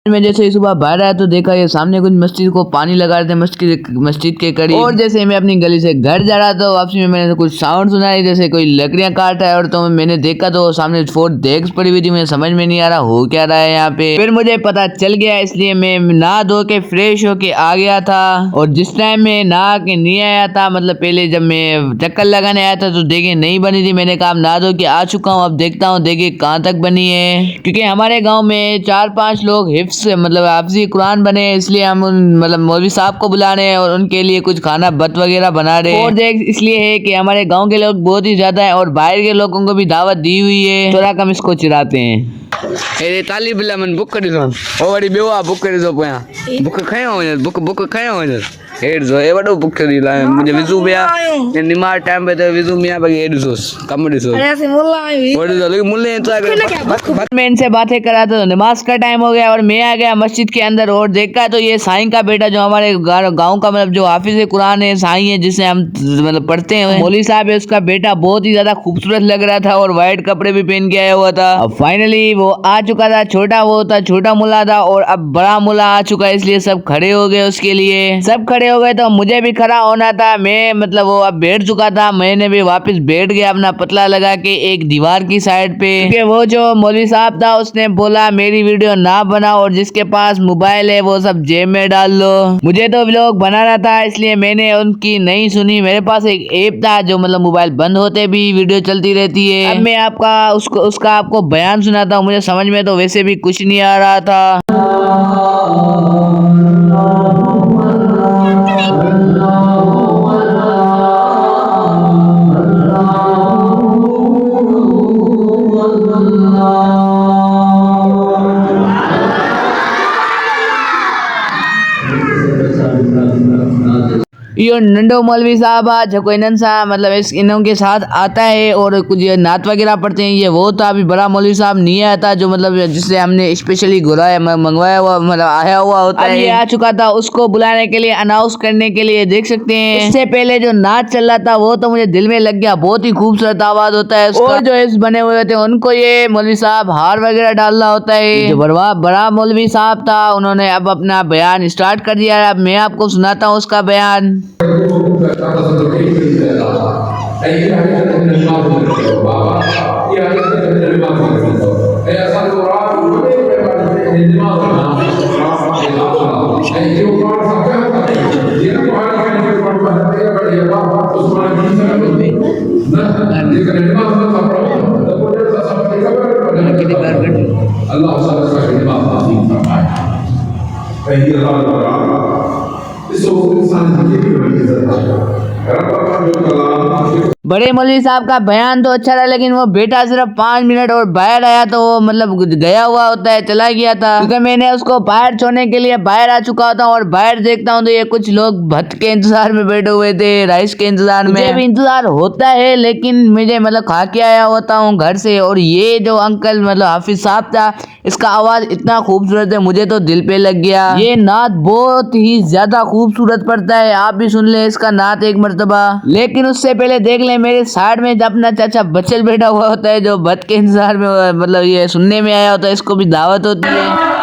मैं जैसे ही सुबह बाहर आया तो देखा ये सामने कुछ मस्जिद को पानी लगा रहे थे मस्जिद के करीब। और जैसे मैं अपनी गली से घर जा रहा था वापसी में मैंने कुछ साउंड सुना जैसे कोई लकड़ियां काट रहा है। और तो मैंने देखा तो सामने 4 डेस्क पड़ी हुई थी। मुझे समझ में नहीं आ रहा हो क्या रहा है यहाँ पे। फिर मुझे पता चल गया, इसलिए मैं नहा धो के फ्रेश होके आ गया था। और जिस टाइम मैं नहा के नहीं आया था, मतलब पहले जब मैं चक्कर लगाने आया था तो देखे नहीं बनी थी। मैंने कहा नहा धो के आ चुका हूँ, अब देखता हूँ देखे कहाँ तक बनी है। क्योंकि हमारे गाँव में 4-5 लोग मतलब हाफिज़ कुरान बने, इसलिए हम मतलब मौलवी साहब को बुला रहे हैं और उनके लिए कुछ खाना बत वगैरह बना रहे हैं। और देख इसलिए है कि हमारे गांव के लोग बहुत ही ज्यादा है और बाहर के लोगों को भी दावत दी हुई है, थोड़ा कम इसको चिढ़ाते हैं। ए ताली बिल्ला मन बुक कर दो ओ वाली बेवा बुक कर दो पया बुक खायो बुक खायो हेड जो ए वडो बुक करी ला मुझे विजू बिया ने निमार टाइम पे तो विजू मिया बगे हेड जोस कम दिसो अरे से मुल्ला आई और जो मुल्ले तो मैं इनसे बातें करा तो नमाज का टाइम हो गया और मैं आ गया मस्जिद के अंदर। और देखा तो ये साईं का बेटा जो हमारे गांव का मतलब जो हाफिज़ कुरान है साईं है, जिससे हम मतलब पढ़ते हैं, मौलवी साहब है, उसका बेटा बहुत ही ज्यादा खूबसूरत लग रहा था और व्हाइट कपड़े भी पहन के आया हुआ था। अब फाइनली वो आ चुका था, छोटा मुल्ला था और अब बड़ा मुल्ला आ चुका है, इसलिए सब खड़े हो गए उसके लिए। सब खड़े हो गए तो मुझे भी खड़ा होना था। मैं मतलब वो अब बैठ चुका था, मैंने भी वापस बैठ गया अपना पतला लगा के एक दीवार की साइड पे। क्योंकि वो जो मौलवी साहब था उसने बोला मेरी वीडियो ना बनाओ और जिसके पास मोबाइल है वो सब जेब में डाल लो। मुझे तो व्लॉग बनाना था इसलिए मैंने उनकी नहीं सुनी। मेरे पास एक ऐप था जो मतलब मोबाइल बंद होते भी वीडियो चलती रहती है। अब मैं उसका आपको बयान सुनाता हूँ। मुझे समझ में तो वैसे भी कुछ नहीं आ रहा था। यो नंडो मौलवी साहब जो इन्हन सा मतलब इन्हों के साथ आता है और कुछ नात वगैरह पढ़ते हैं। ये वो था, अभी बड़ा मौलवी साहब नहीं आया था जो मतलब जिससे हमने स्पेशली मंगवाया हुआ मतलब आया हुआ होता है। ये आ चुका था उसको बुलाने के लिए, अनाउंस करने के लिए। देख सकते हैं इससे पहले जो नाच चल रहा था वो तो मुझे दिल में लग गया, बहुत ही खूबसूरत आवाज होता है उसका। और जो इस बने हुए थे उनको ये मौलवी साहब हार वगैरह डाल रहा होता है। जो बड़ा मौलवी साहब था उन्होंने अब अपना बयान स्टार्ट कर दिया। अब मैं आपको सुनाता हूँ उसका बयान। बड़े मौलवी साहब का बयान तो अच्छा था, लेकिन वो बेटा सिर्फ 5 मिनट और बाहर आया तो वो मतलब गया हुआ होता है, चला गया था। क्योंकि मैंने उसको बाहर छोड़ने के लिए बाहर आ चुका होता हूँ और बाहर देखता हूँ तो ये कुछ लोग भत्त के इंतजार में बैठे हुए थे, राइस के इंतजार में। मुझे भी इंतजार होता है लेकिन मुझे मतलब खा के आया होता हूँ घर से। और ये जो अंकल मतलब हाफिज साहब था, इसका आवाज इतना खूबसूरत है, मुझे तो दिल पे लग गया। ये नात बहुत ही ज्यादा खूबसूरत पड़ता है, आप भी सुन ले इसका नात एक मर्तबा। लेकिन उससे पहले देख ले मेरे साइड में अपना चाचा बच्चल बैठा हुआ होता है जो भत्त के इंतजार में मतलब ये सुनने में आया होता है, इसको भी दावत होती है।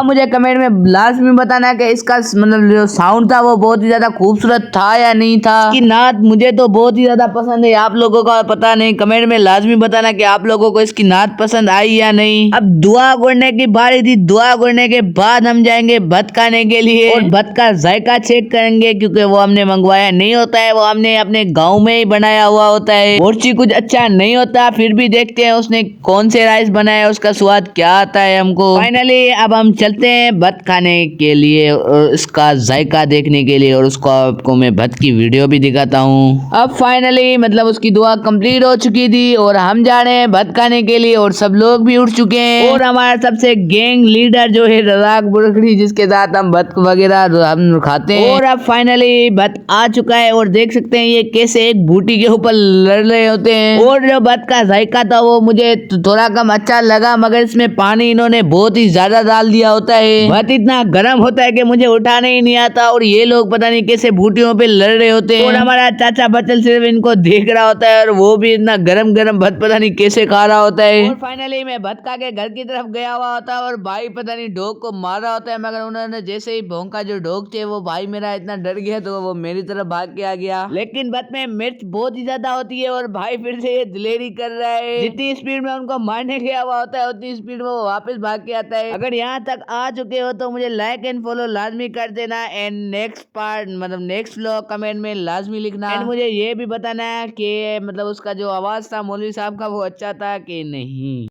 मुझे कमेंट में लाजमी बताना कि इसका मतलब जो साउंड था वो बहुत ही ज्यादा खूबसूरत था या नहीं था। कि नात मुझे तो बहुत ही ज्यादा पसंद है, आप लोगों का पता नहीं। कमेंट में लाजमी बताना कि आप लोगों को इसकी नात पसंद आई या नहीं। अब दुआ गुड़ने की बारी थी। दुआ गुड़ने के बाद हम जाएंगे भत्त खाने के लिए और भत्त का जायका चेक करेंगे, क्योंकि वो हमने मंगवाया नहीं होता है, वो हमने अपने गाँव में ही बनाया हुआ होता है। बोर्ची कुछ अच्छा नहीं होता, फिर भी देखते हैं उसने कौन से राइस बनाया, उसका स्वाद क्या आता है हमको। फाइनली अब हम चलते हैं भत्त खाने के लिए और इसका जायका देखने के लिए, और उसको आपको मैं भत्त की वीडियो भी दिखाता हूँ। अब फाइनली मतलब उसकी दुआ कंप्लीट हो चुकी थी और हम जा रहे हैं भत्त खाने के लिए और सब लोग भी उठ चुके हैं। और हमारा सबसे गैंग लीडर जो है रज़ाक बुरखड़ी, जिसके साथ हम भत्त वगैरह हम खाते हैं। और अब फाइनली भत्त आ चुका है और देख सकते हैं ये कैसे एक बूटी के ऊपर लड़ रहे होते हैं। और जो भत्त का जायका था वो मुझे थोड़ा कम अच्छा लगा, मगर इसमें पानी इन्होंने बहुत ही ज्यादा डाल दिया दिया होता है। भात इतना गर्म होता है कि मुझे उठाने ही नहीं आता और ये लोग पता नहीं कैसे बूटियों पे लड़ रहे होते हैं और हमारा चाचा बचल सिर्फ इनको देख रहा होता है और वो भी इतना गरम गरम भात पता नहीं कैसे खा रहा होता है। और फाइनली मैं भात खा के घर की तरफ गया हुआ होता है और भाई पता नहीं डॉग को मार रहा होता है, मगर उन्होंने जैसे ही भौंका जो डॉग थे वो भाई मेरा इतना डर गया तो वो मेरी तरफ भाग के आ गया। लेकिन भात में मिर्च बहुत ही ज्यादा होती है और भाई फिर से ये दिलेरी कर रहा है। जितनी स्पीड में उनको मारने गया हुआ होता है उतनी स्पीड में वो वापस भाग के आता है। अगर यहाँ तक आ चुके हो तो मुझे लाइक एंड फॉलो लाजमी कर देना एंड नेक्स्ट पार्ट मतलब नेक्स्ट व्लॉग कमेंट में लाजमी लिखना एंड मुझे ये भी बताना है कि मतलब उसका जो आवाज था मौलवी साहब का वो अच्छा था कि नहीं।